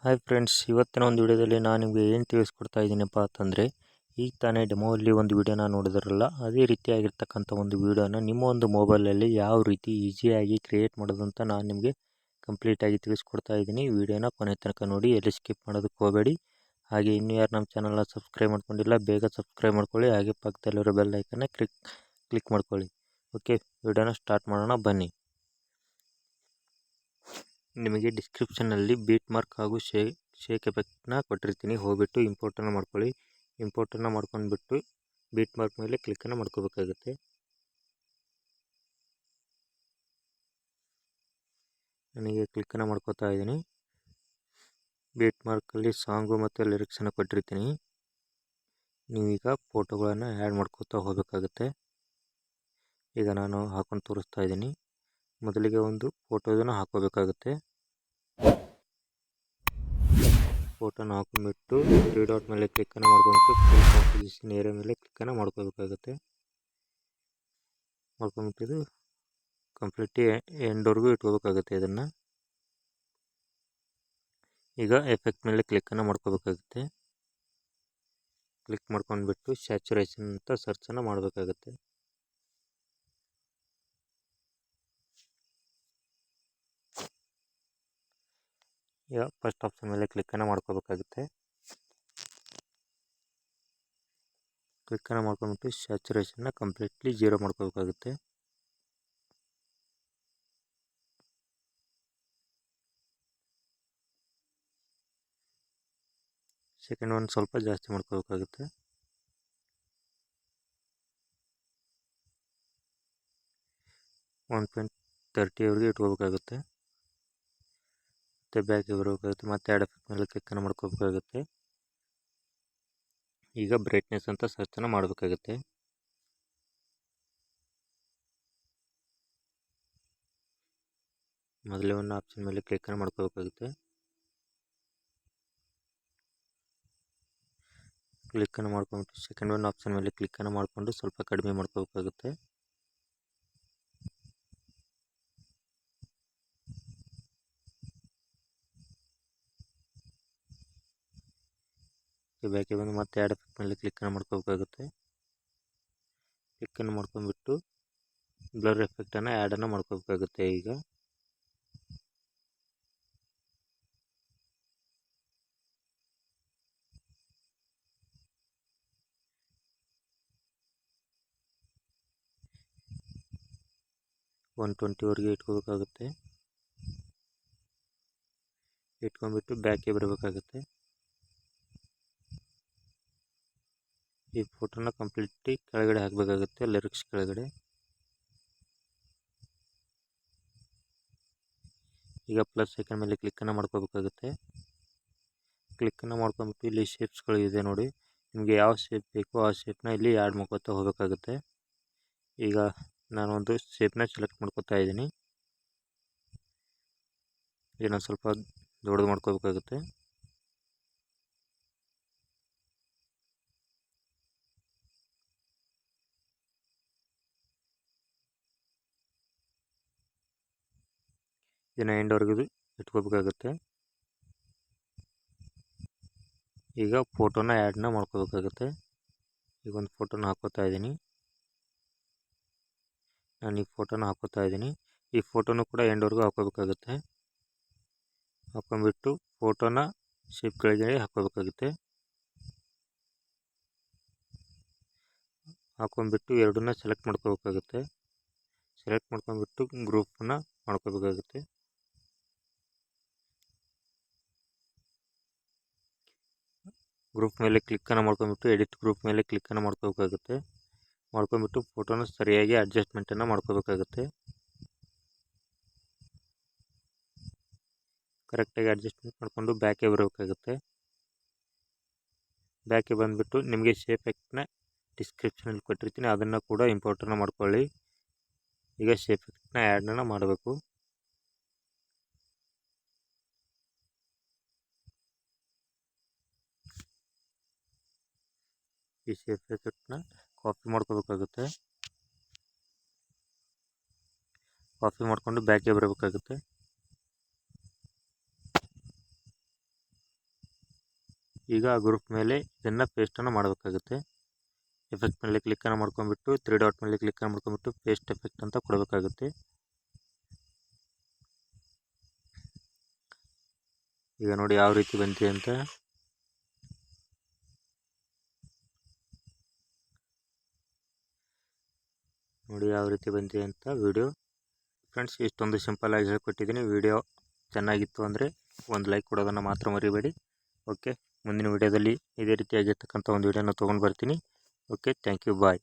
Hi friends, ಇವತ್ತಿನ ಒಂದು ವಿಡಿಯೋದಲ್ಲಿ ನಾನು ನಿಮಗೆ ಏನು ತಿಳಿಸ್ಕೊಡ್ತಾ ಇದ್ದೀನಪ್ಪ ಅಂತಂದರೆ, ಈಗ ತಾನೇ ಡೆಮೋಲ್ಲಿ ಒಂದು ವಿಡಿಯೋನ ನೋಡಿದ್ರಲ್ಲ, ಅದೇ ರೀತಿಯಾಗಿರ್ತಕ್ಕಂಥ ಒಂದು ವಿಡಿಯೋನ ನಿಮ್ಮ ಒಂದು ಮೊಬೈಲಲ್ಲಿ ಯಾವ ರೀತಿ ಈಸಿಯಾಗಿ ಕ್ರಿಯೇಟ್ ಮಾಡೋದು ಅಂತ ನಾನು ನಿಮಗೆ ಕಂಪ್ಲೀಟಾಗಿ ತಿಳಿಸ್ಕೊಡ್ತಾ ಇದ್ದೀನಿ. ವಿಡಿಯೋನ ಕೊನೆ ತನಕ ನೋಡಿ, ಎಲ್ಲಿ ಸ್ಕಿಪ್ ಮಾಡೋದಕ್ಕೆ ಹೋಗಬೇಡಿ. ಹಾಗೆ ಇನ್ನೂ ಯಾರು ನಮ್ಮ ಚಾನಲ್ನ ಸಬ್ಸ್ಕ್ರೈಬ್ ಮಾಡ್ಕೊಂಡಿಲ್ಲ, ಬೇಗ ಸಬ್ಸ್ಕ್ರೈಬ್ ಮಾಡ್ಕೊಳ್ಳಿ. ಹಾಗೆ ಪಕ್ಕದಲ್ಲಿರೋ ಬೆಲ್ ಐಕನ್ನ ಕ್ಲಿಕ್ ಮಾಡ್ಕೊಳ್ಳಿ. ಓಕೆ, ವಿಡಿಯೋನ ಸ್ಟಾರ್ಟ್ ಮಾಡೋಣ ಬನ್ನಿ. ನಿಮಗೆ ಡಿಸ್ಕ್ರಿಪ್ಷನ್ನಲ್ಲಿ ಬೀಟ್ ಮಾರ್ಕ್ ಹಾಗೂ ಶೇಕ್ ಎಫೆಕ್ಟ್ನ ಕೊಟ್ಟಿರ್ತೀನಿ. ಹೋಗ್ಬಿಟ್ಟು ಇಂಪೋರ್ಟನ್ನು ಮಾಡ್ಕೊಳ್ಳಿ. ಇಂಪೋರ್ಟನ್ನು ಮಾಡ್ಕೊಂಡ್ಬಿಟ್ಟು ಬೀಟ್ ಮಾರ್ಕ್ ಮೇಲೆ ಕ್ಲಿಕ್ಕನ್ನು ಮಾಡ್ಕೋಬೇಕಾಗುತ್ತೆ. ನನಗೆ ಕ್ಲಿಕ್ಕನ್ನು ಮಾಡ್ಕೋತಾ ಇದ್ದೀನಿ. ಬೀಟ್ ಮಾರ್ಕಲ್ಲಿ ಸಾಂಗು ಮತ್ತು ಲಿರಿಕ್ಸನ್ನು ಕೊಟ್ಟಿರ್ತೀನಿ. ನೀವೀಗ ಫೋಟೋಗಳನ್ನು ಆ್ಯಡ್ ಮಾಡ್ಕೋತಾ ಹೋಗಬೇಕಾಗುತ್ತೆ. ಈಗ ನಾನು ಹಾಕೊಂಡು ತೋರಿಸ್ತಾ ಇದ್ದೀನಿ. ಮೊದಲಿಗೆ ಒಂದು ಫೋಟೋದನ್ನು ಹಾಕೋಬೇಕಾಗುತ್ತೆ. ಫೋಟೋನ ಹಾಕೊಂಡ್ಬಿಟ್ಟು 3 ಡಾಟ್ ಮೇಲೆ ಕ್ಲಿಕ್ಕನ್ನು ಮಾಡ್ಕೊಂಬಿಟ್ಟು ಫುಲ್ ಕಾಂಪೋಸಿಷನ್ ಏರಿಯಾ ಮೇಲೆ ಕ್ಲಿಕ್ಕನ್ನು ಮಾಡ್ಕೋಬೇಕಾಗುತ್ತೆ. ಮಾಡ್ಕೊಂಬಿಟ್ಟು ಇದು ಕಂಪ್ಲೀಟ್ಲಿ ಎಂಡ್ವರೆಗೂ ಇಟ್ಕೋಬೇಕಾಗುತ್ತೆ. ಇದನ್ನು ಈಗ ಎಫೆಕ್ಟ್ ಮೇಲೆ ಕ್ಲಿಕ್ಕನ್ನು ಮಾಡ್ಕೋಬೇಕಾಗುತ್ತೆ. ಕ್ಲಿಕ್ ಮಾಡ್ಕೊಂಡ್ಬಿಟ್ಟು ಸ್ಯಾಚುರೇಷನ್ ಅಂತ ಸರ್ಚನ್ನು ಮಾಡಬೇಕಾಗುತ್ತೆ. ಈಗ ಫಸ್ಟ್ ಆಪ್ಷನ್ ಮೇಲೆ ಕ್ಲಿಕ್ಕನ್ನು ಮಾಡ್ಕೋಬೇಕಾಗುತ್ತೆ. ಕ್ಲಿಕ್ಕನ್ನು ಮಾಡ್ಕೊಂಬಿಟ್ಟು ಸ್ಯಾಚುರೇಷನ್ನ ಕಂಪ್ಲೀಟ್ಲಿ 0 ಮಾಡ್ಕೋಬೇಕಾಗುತ್ತೆ. ಸೆಕೆಂಡ್ ಒನ್ ಸ್ವಲ್ಪ ಜಾಸ್ತಿ ಮಾಡ್ಕೋಬೇಕಾಗುತ್ತೆ. .30 ಇಟ್ಕೋಬೇಕಾಗುತ್ತೆ. ಮತ್ತು ಬ್ಯಾಕಿಗೆ ಬರಬೇಕಾಗುತ್ತೆ. ಮತ್ತೆ ಆ್ಯಡ್ ಎಫೆಕ್ಟ್ ಮೇಲೆ ಕ್ಲಿಕ್ಕನ್ನು ಮಾಡ್ಕೋಬೇಕಾಗುತ್ತೆ. ಈಗ ಬ್ರೈಟ್ನೆಸ್ ಅಂತ ಸರ್ಚನ್ನು ಮಾಡಬೇಕಾಗುತ್ತೆ. ಮೊದಲೇ ಒಂದು ಆಪ್ಷನ್ ಮೇಲೆ ಕ್ಲಿಕ್ಕನ್ನು ಮಾಡ್ಕೋಬೇಕಾಗುತ್ತೆ. ಕ್ಲಿಕ್ಕನ್ನು ಮಾಡ್ಕೊಂಬಿಟ್ಟು ಸೆಕೆಂಡ್ ಒಂದು ಆಪ್ಷನ್ ಮೇಲೆ ಕ್ಲಿಕ್ಕನ್ನು ಮಾಡಿಕೊಂಡು ಸ್ವಲ್ಪ ಕಡಿಮೆ ಮಾಡ್ಕೋಬೇಕಾಗುತ್ತೆ. ಬ್ಯಾಕಿಗೆ ಬಂದು ಮತ್ತೆ ಆ್ಯಡ್ ಎಫೆಕ್ಟ್ ಮೇಲೆ ಕ್ಲಿಕ್ಕನ್ನು ಮಾಡ್ಕೋಬೇಕಾಗುತ್ತೆ. ಕ್ಲಿಕ್ಕನ್ನು ಮಾಡ್ಕೊಂಡ್ಬಿಟ್ಟು ಬ್ಲರ್ ಎಫೆಕ್ಟನ್ನು ಆ್ಯಡನ್ನು ಮಾಡ್ಕೋಬೇಕಾಗುತ್ತೆ. ಈಗ .120 ಇಟ್ಕೋಬೇಕಾಗುತ್ತೆ. ಇಟ್ಕೊಂಡ್ಬಿಟ್ಟು ಬ್ಯಾಕಿಗೆ ಬರಬೇಕಾಗುತ್ತೆ. ಈ ಫೋಟೋನ ಕಂಪ್ಲೀಟ್ಲಿ ಕೆಳಗಡೆ ಹಾಕಬೇಕಾಗುತ್ತೆ, ಲಿರಿಕ್ಸ್ ಕೆಳಗಡೆ. ಈಗ ಪ್ಲಸ್ ಐಕನ್ ಮೇಲೆ ಕ್ಲಿಕ್ಕನ್ನು ಮಾಡ್ಕೋಬೇಕಾಗುತ್ತೆ. ಕ್ಲಿಕ್ಕನ್ನು ಮಾಡ್ಕೊಂಬಿಟ್ಟು ಇಲ್ಲಿ ಶೇಪ್ಸ್ಗಳು ಇದೆ ನೋಡಿ, ನಿಮಗೆ ಯಾವ ಶೇಪ್ ಬೇಕೋ ಆ ಶೇಪ್ನ ಇಲ್ಲಿ ಆ್ಯಡ್ ಮಾಡ್ಕೋತಾ ಹೋಗಬೇಕಾಗುತ್ತೆ. ಈಗ ನಾನೊಂದು ಶೇಪ್ನ ಸೆಲೆಕ್ಟ್ ಮಾಡ್ಕೋತಾ ಇದ್ದೀನಿ. ಇದನ್ನು ಸ್ವಲ್ಪ ದೊಡ್ಡದು ಮಾಡ್ಕೋಬೇಕಾಗುತ್ತೆ. ಇದನ್ನು ಎಂಡ್ವರೆಗೂ ಇಟ್ಕೋಬೇಕಾಗುತ್ತೆ. ಈಗ ಫೋಟೋನ ಆ್ಯಡ್ನ ಮಾಡ್ಕೋಬೇಕಾಗುತ್ತೆ. ಈಗ ಒಂದು ಫೋಟೋನ ಹಾಕೋತಾ ಇದ್ದೀನಿ. ನಾನು ಈ ಫೋಟೋನ ಹಾಕೋತಾ ಇದ್ದೀನಿ. ಈ ಫೋಟೋನು ಕೂಡ ಎಂಡ್ವರೆಗೂ ಹಾಕೋಬೇಕಾಗುತ್ತೆ. ಹಾಕೊಂಡ್ಬಿಟ್ಟು ಫೋಟೋನ ಶೇಪ್ ಕೆಳಗಡೆ ಹಾಕೋಬೇಕಾಗುತ್ತೆ. ಹಾಕೊಂಡ್ಬಿಟ್ಟು ಎರಡನ್ನ ಸೆಲೆಕ್ಟ್ ಮಾಡ್ಕೋಬೇಕಾಗುತ್ತೆ. ಸೆಲೆಕ್ಟ್ ಮಾಡ್ಕೊಂಡ್ಬಿಟ್ಟು ಗ್ರೂಪನ್ನ ಮಾಡ್ಕೋಬೇಕಾಗುತ್ತೆ. ಗ್ರೂಪ್ ಮೇಲೆ ಕ್ಲಿಕ್ಕನ್ನು ಮಾಡ್ಕೊಂಡ್ಬಿಟ್ಟು ಎಡಿಟ್ ಗ್ರೂಪ್ ಮೇಲೆ ಕ್ಲಿಕ್ಕನ್ನು ಮಾಡ್ಕೋಬೇಕಾಗುತ್ತೆ. ಮಾಡ್ಕೊಂಡ್ಬಿಟ್ಟು ಫೋಟೋನ ಸರಿಯಾಗಿ ಅಡ್ಜಸ್ಟ್ಮೆಂಟನ್ನು ಮಾಡ್ಕೋಬೇಕಾಗುತ್ತೆ. ಕರೆಕ್ಟಾಗಿ ಅಡ್ಜಸ್ಟ್ಮೆಂಟ್ ಮಾಡಿಕೊಂಡು ಬ್ಯಾಕಿಗೆ ಬರಬೇಕಾಗುತ್ತೆ. ಬ್ಯಾಕಿಗೆ ಬಂದುಬಿಟ್ಟು ನಿಮಗೆ ಶೇಪ್ ಎಫೆಕ್ಟ್ನ ಡಿಸ್ಕ್ರಿಪ್ಷನಲ್ಲಿ ಕೊಟ್ಟಿರ್ತೀನಿ, ಅದನ್ನು ಕೂಡ ಇಂಪೋರ್ಟನ್ನು ಮಾಡ್ಕೊಳ್ಳಿ. ಈಗ ಶೇಪ್ ಎಫೆಕ್ಟ್ನ ಆ್ಯಡನ್ನು ಮಾಡಬೇಕು. ಈ ಶೇಪ್ ಎಫೆಕ್ಟ್ನ ಕಾಪಿ ಮಾಡ್ಕೋಬೇಕಾಗುತ್ತೆ. ಕಾಪಿ ಮಾಡಿಕೊಂಡು ಬ್ಯಾಕಿಗೆ ಬರಬೇಕಾಗುತ್ತೆ. ಈಗ ಆ ಗ್ರೂಪ್ ಮೇಲೆ ಇದನ್ನು ಪೇಸ್ಟನ್ನು ಮಾಡಬೇಕಾಗುತ್ತೆ. ಎಫೆಕ್ಟ್ ಮೇಲೆ ಕ್ಲಿಕ್ಕನ್ನು ಮಾಡ್ಕೊಂಡ್ಬಿಟ್ಟು 3 ಡಾಟ್ ಮೇಲೆ ಕ್ಲಿಕ್ಕನ್ನು ಮಾಡ್ಕೊಂಡ್ಬಿಟ್ಟು ಪೇಸ್ಟ್ ಎಫೆಕ್ಟ್ ಅಂತ ಕೊಡಬೇಕಾಗುತ್ತೆ. ಈಗ ನೋಡಿ ಯಾವ ರೀತಿ ಬಂದಿದೆ ಅಂತ. ನೋಡಿ ಯಾವ ರೀತಿ ಬಂದಿದೆ ಅಂತ ವಿಡಿಯೋ. ಫ್ರೆಂಡ್ಸ್, ಇಷ್ಟೊಂದು ಸಿಂಪಲ್ ಆಗಿ ಹೇಳ್ಕೊಟ್ಟಿದ್ದೀನಿ. ವಿಡಿಯೋ ಚೆನ್ನಾಗಿತ್ತು ಅಂದರೆ ಒಂದು ಲೈಕ್ ಕೊಡೋದನ್ನು ಮಾತ್ರ ಮರಿಬೇಡಿ. ಓಕೆ, ಮುಂದಿನ ವಿಡಿಯೋದಲ್ಲಿ ಇದೇ ರೀತಿಯಾಗಿರ್ತಕ್ಕಂಥ ಒಂದು ವಿಡಿಯೋನ ತೊಗೊಂಡು ಬರ್ತೀನಿ. Okay, thank you, bye.